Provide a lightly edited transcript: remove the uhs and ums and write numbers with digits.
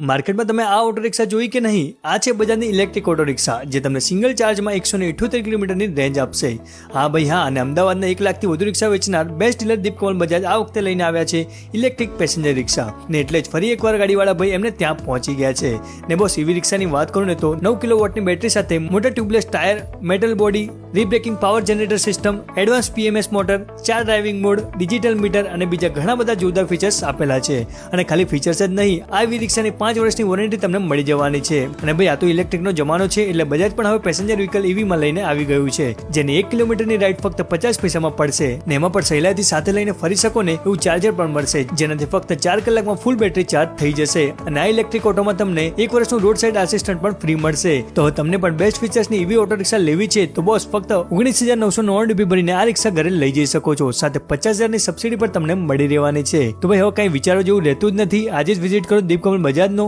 માર્કેટમાં તમે આ ઓટો રિક્ષા જોઈ કે નહીં? આ છે બજાજની ઇલેક્ટ્રિક ઓટો રિક્ષા જે તમને સિંગલ ચાર્જમાં 178 કિલોમીટરની રેન્જ આપશે. હા ભાઈ હા, અને અમદાવાદના 1 લાખથી વધુ રિક્ષા વેચનાર બેસ્ટ ડીલર દીપકમલ બજાજ આ વખતે લઈને આવ્યા છે ઇલેક્ટ્રિક પેસેન્જર રિક્ષા ને એટલે જ ફરી એકવાર ગાડીવાળા ભાઈ એમને ત્યાં પહોંચી ગયા છે. ને બોસ ઈવી રિક્ષાની વાત કરું ને તો 9 કિલોવોટની બેટરી સાથે મોટા ટ્યુબલેસ ટાયર, મેટલ બોડી, રીબ્રેકિંગ power generator system, advance PMS motor, 4 driving mode, digital meter અને બીજા ઘણા બધા જોરદાર ફીચર્સ આપેલા છે. અને ખાલી ફીચર્સ જ નહીં, આ ઈવી રિક્ષાની 5 વર્ષની વોરંટી તમને મળી જવાની છે. અને ભાઈ આ તો ઇલેક્ટ્રિકનો જમાનો છે એટલે બજાજ પણ હવે પેસેન્જર વ્હીકલ ઈવીમાં લઈને આવી ગયું છે જેની 1 કિલોમીટરની રાઈડ ફક્ત 50 પૈસામાં પડશે ને એમાં પણ સહેલાઈથી સાથે લઈને ફરી શકો ને એવું ચાર્જર પણ મળશે જેનાથી ફક્ત 4 કલાકમાં ફૂલ બેટરી ચાર્જ થઈ જશે. અને આ ઇલેક્ટ્રિક ઓટોમાં તમને 1 વર્ષનું રોડ સાઇડ આસિસ્ટન્ટ પણ ફ્રી મળશે. તો તમને પણ બેસ્ટ ફીચર્સની ઈવી ઓટો રિક્ષા લેવી છે તો બોસ ફક્ત 19,999 ભરીને આ રિક્ષા ઘરે લઈ જઈ શકો છો. સાથે 50,000ની સબસિડી પર તમને મળી રહેવાની છે. તો ભાઈ હવે કઈ વિચારો જેવું રહેતું જ નથી. આજે જ વિઝિટ કરો દીપકમલ બજાજનો